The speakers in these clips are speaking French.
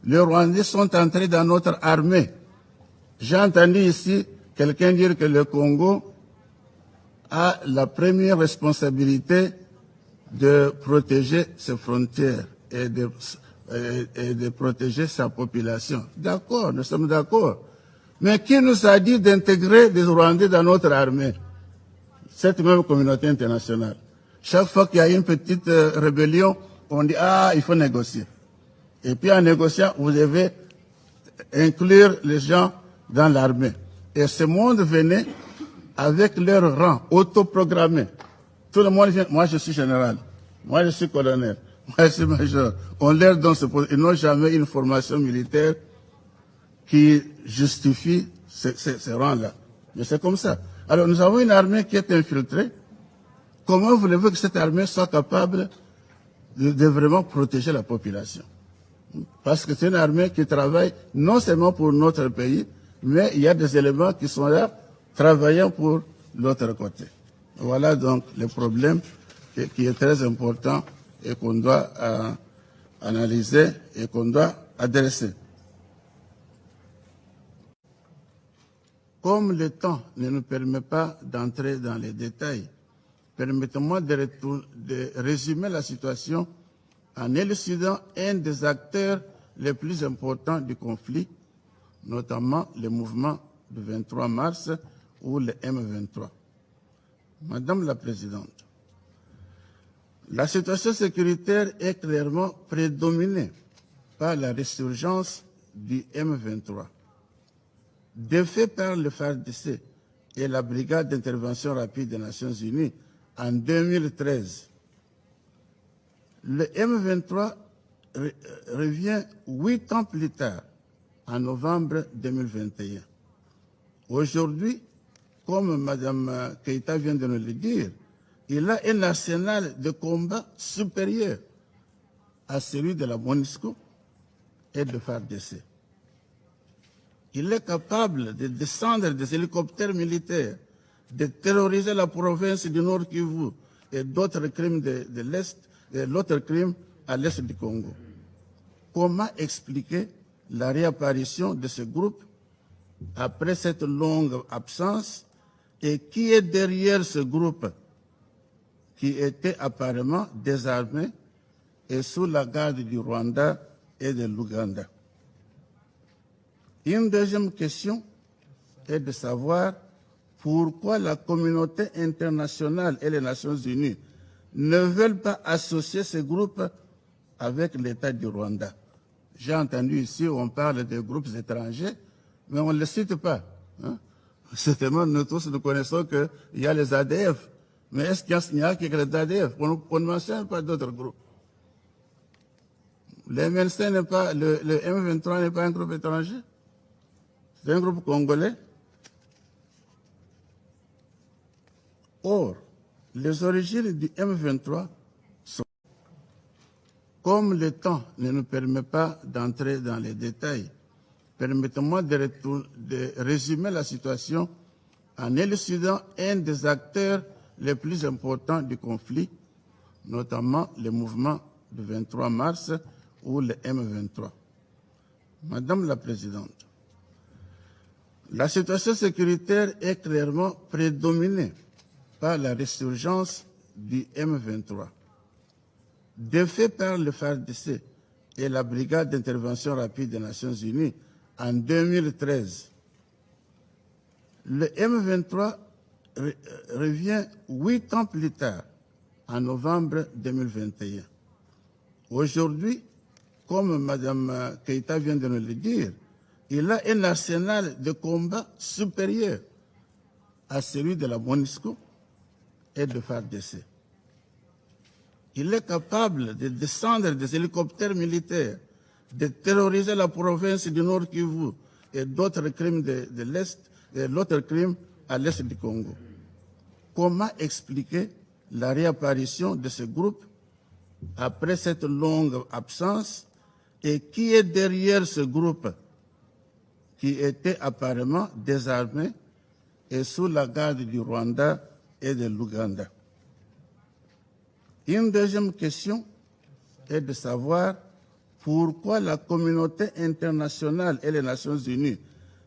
les Rwandais sont entrés dans notre armée. J'ai entendu ici quelqu'un dire que le Congo a la première responsabilité de protéger ses frontières et de protéger sa population. D'accord, nous sommes d'accord. Mais qui nous a dit d'intégrer des Rwandais dans notre armée? Cette même communauté internationale. Chaque fois qu'il y a une petite rébellion, on dit « Ah, il faut négocier ». Et puis en négociant, vous devez inclure les gens dans l'armée. Et ce monde venait avec leur rang autoprogrammé. Tout le monde vient, moi je suis général, moi je suis colonel, moi je suis major. On leur donne ce poste. Ils n'ont jamais une formation militaire qui justifie ces rangs-là. Mais c'est comme ça. Alors nous avons une armée qui est infiltrée. Comment voulez-vous que cette armée soit capable de vraiment protéger la population? Parce que c'est une armée qui travaille non seulement pour notre pays, mais il y a des éléments qui sont là, travaillant pour l'autre côté. Voilà donc le problème qui est très important et qu'on doit analyser et qu'on doit adresser. Comme le temps ne nous permet pas d'entrer dans les détails, permettez-moi de résumer la situation en élucidant un des acteurs les plus importants du conflit, notamment le mouvement du 23 mars ou le M23. Madame la Présidente, la situation sécuritaire est clairement prédominée par la résurgence du M23. Défait par le FARDC et la Brigade d'intervention rapide des Nations Unies en 2013, le M23 revient 8 ans plus tard, en novembre 2021. Aujourd'hui, comme Mme Keïta vient de nous le dire, il a un arsenal de combat supérieur à celui de la MONUSCO et de FARDC. Il est capable de descendre des hélicoptères militaires, de terroriser la province du Nord Kivu et d'autres crimes de l'Est, et l'autre crime à l'Est du Congo. Comment expliquer la réapparition de ce groupe après cette longue absence et qui est derrière ce groupe qui était apparemment désarmé et sous la garde du Rwanda et de l'Ouganda? Une deuxième question est de savoir pourquoi la communauté internationale et les Nations Unies ne veulent pas associer ce groupe avec l'État du Rwanda. J'ai entendu ici, on parle des groupes étrangers, mais on ne les cite pas. Hein? Certainement, nous tous nous connaissons qu'il y a les ADF. Mais est-ce qu'il y a que les ADF? On ne mentionne pas d'autres groupes. Le MNC n'est pas, le M23 n'est pas un groupe étranger. C'est un groupe congolais. Or, les origines du M23 sont... Comme le temps ne nous permet pas d'entrer dans les détails, permettez-moi de résumer la situation en élucidant un des acteurs les plus importants du conflit, notamment le mouvement du 23 mars ou le M23. Madame la Présidente, la situation sécuritaire est clairement prédominée par la résurgence du M23. Défait par le FARDC et la Brigade d'intervention rapide des Nations Unies en 2013, le M23 revient 8 ans plus tard, en novembre 2021. Aujourd'hui, comme Mme Keïta vient de nous le dire, il a un arsenal de combat supérieur à celui de la MONUSCO et de FARDC. Il est capable de descendre des hélicoptères militaires, de terroriser la province du Nord Kivu et d'autres crimes de l'Est, et l'autre crime à l'Est du Congo. Comment expliquer la réapparition de ce groupe après cette longue absence et qui est derrière ce groupe qui était apparemment désarmé et sous la garde du Rwanda et de l'Ouganda? Une deuxième question est de savoir pourquoi la communauté internationale et les Nations Unies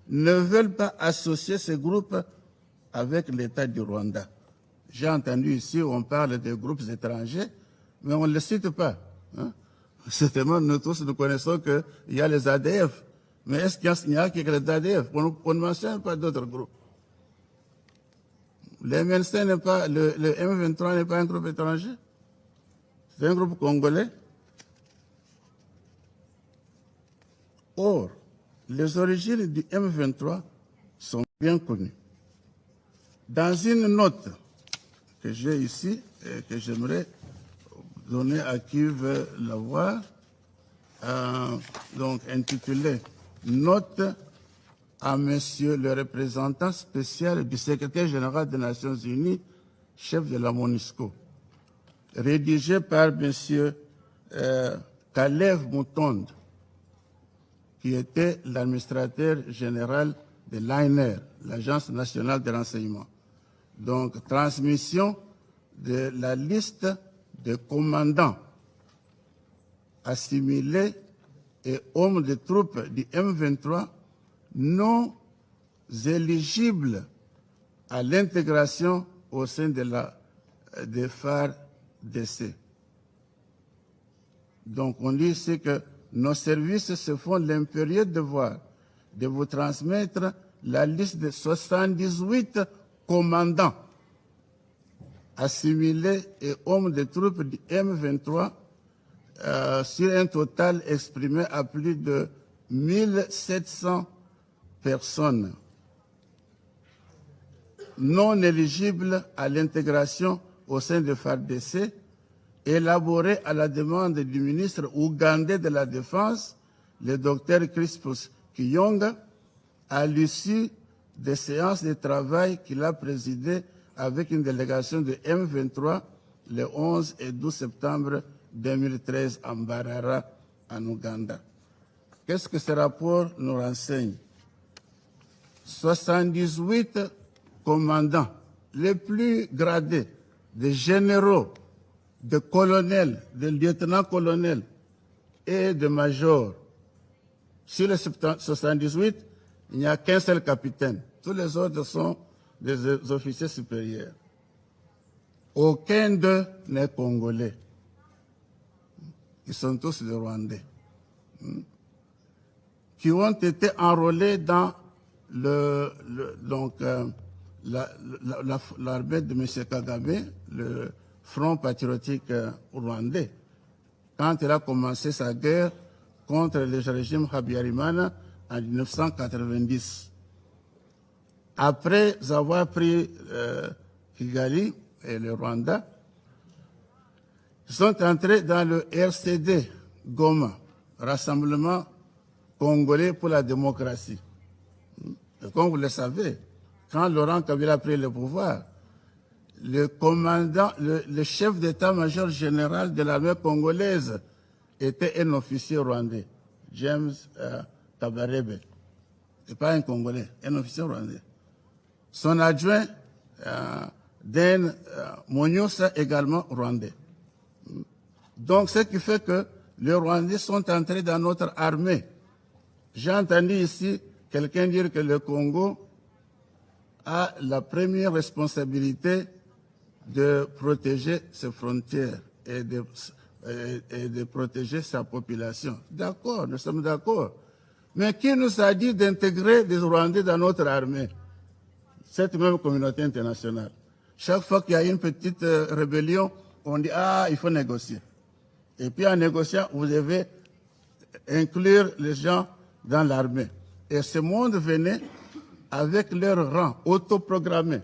ne veulent pas associer ce groupe avec l'État du Rwanda. J'ai entendu ici, on parle des groupes étrangers, mais on ne les cite pas. Hein? Certainement, nous tous, nous connaissons qu'il y a les ADF. Mais est-ce qu'il y a que les ADF? On ne mentionne pas d'autres groupes. Le MNC n'est pas, le M23 n'est pas un groupe étranger. C'est un groupe congolais. Or, les origines du M23 sont bien connues. Dans une note que j'ai ici et que j'aimerais donner à qui veut la voir, donc intitulée « Note à Monsieur le représentant spécial du secrétaire général des Nations Unies, chef de la MONUSCO », rédigée par Monsieur Kalev Mutonde, qui était l'administrateur général de l'ANR, l'Agence nationale de renseignement. Donc, transmission de la liste de commandants assimilés et hommes de troupes du M23 non éligibles à l'intégration au sein de des FARDC. Donc, on dit ici que nos services se font l'impérieux devoir de vous transmettre la liste de 78 commandants assimilés et hommes de troupes du M23 sur un total exprimé à plus de 1700 personnes non éligibles à l'intégration au sein de FARDC, élaboré à la demande du ministre ougandais de la Défense, le docteur Crispus Kiyonga, à l'issue des séances de travail qu'il a présidées avec une délégation de M23 le 11 et 12 septembre 2013 à Mbarara, en Ouganda. Qu'est-ce que ce rapport nous renseigne? 78 commandants, les plus gradés, des généraux, de colonels, de lieutenants-colonels et de majors. Sur les 78, il n'y a qu'un seul capitaine. Tous les autres sont des officiers supérieurs. Aucun d'eux n'est congolais. Ils sont tous des Rwandais. Qui ont été enrôlés dans l'armée de M. Kagame, le Front patriotique rwandais, quand il a commencé sa guerre contre le régime Habyarimana en 1990. Après avoir pris Kigali et le Rwanda, ils sont entrés dans le RCD Goma, Rassemblement congolais pour la démocratie. Et comme vous le savez, quand Laurent Kabila a pris le pouvoir, le commandant, le chef d'état-major général de l'armée congolaise était un officier rwandais, James Kabarebe. Ce n'est pas un Congolais, un officier rwandais. Son adjoint, Den Monyosa, également rwandais. Donc, ce qui fait que les Rwandais sont entrés dans notre armée. J'ai entendu ici quelqu'un dire que le Congo a la première responsabilité de protéger ses frontières et de protéger sa population. D'accord, nous sommes d'accord. Mais qui nous a dit d'intégrer des Rwandais dans notre armée? Cette même communauté internationale. Chaque fois qu'il y a une petite rébellion, on dit « Ah, il faut négocier ». Et puis en négociant, vous devez inclure les gens dans l'armée. Et ce monde venait avec leur rang autoprogrammé.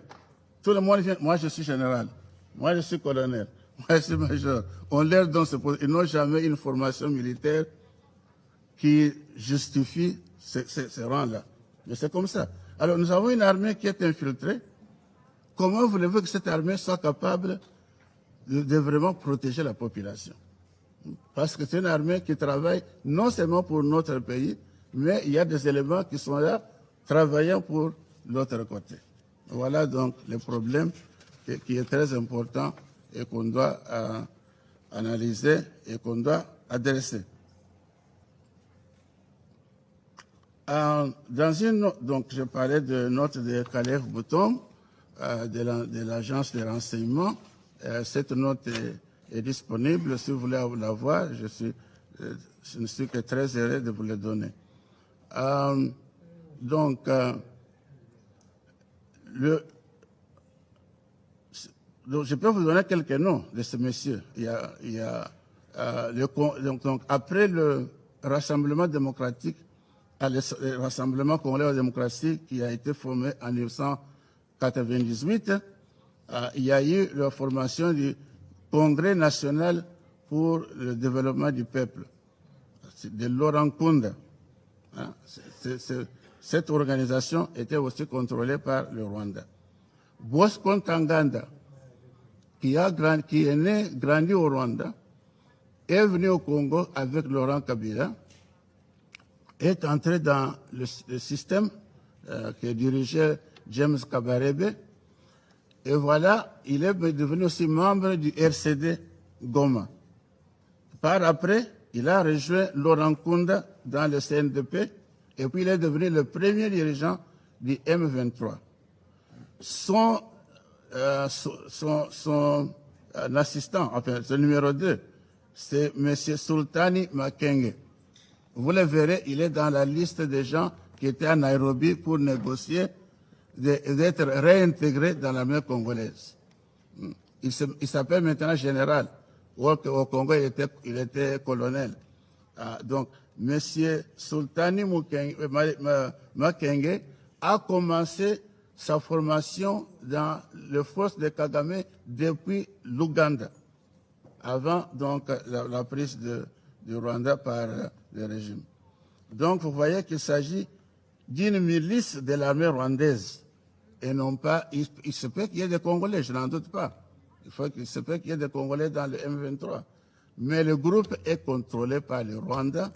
Tout le monde vient, moi je suis général, moi je suis colonel, moi je suis major. On leur donne ce poste. Ils n'ont jamais une formation militaire qui justifie ces rangs-là. Mais c'est comme ça. Alors nous avons une armée qui est infiltrée. Comment voulez-vous que cette armée soit capable de vraiment protéger la population? Parce que c'est une armée qui travaille non seulement pour notre pays, mais il y a des éléments qui sont là, travaillant pour l'autre côté. Voilà donc le problème qui est très important et qu'on doit analyser et qu'on doit adresser. Dans une note, donc je parlais de note de Calais Bouton, de l'agence de renseignement. Cette note est disponible. Si vous voulez la voir, je ne suis que très heureux de vous la donner. Donc, je peux vous donner quelques noms de ces messieurs. Donc, après le Rassemblement démocratique, le Rassemblement congolais de démocratie qui a été formé en 1998, il y a eu la formation du Congrès national pour le développement du peuple, de Laurent Nkunda. Cette organisation était aussi contrôlée par le Rwanda. Bosco Ntaganda, qui est né, grandi au Rwanda, est venu au Congo avec Laurent Kabila, est entré dans le système que dirigeait James Kabarebe, et voilà, il est devenu aussi membre du RCD Goma. Par après, il a rejoint Laurent Nkunda dans le CNDP, et puis il est devenu le premier dirigeant du M23. Son assistant, enfin, son numéro 2, c'est M. Sultani Makenge. Vous le verrez, il est dans la liste des gens qui étaient à Nairobi pour négocier d'être réintégré dans l'armée congolaise. Il s'appelle maintenant général. Au Congo, il était colonel. Donc, M. Sultani Makenge a commencé sa formation dans les forces de Kagame depuis l'Ouganda, avant donc la prise du Rwanda par le régime. Donc, vous voyez qu'il s'agit d'une milice de l'armée rwandaise et non pas, il se peut qu'il y ait des Congolais, je n'en doute pas. Il se peut qu'il y ait des Congolais dans le M23. Mais le groupe est contrôlé par le Rwanda.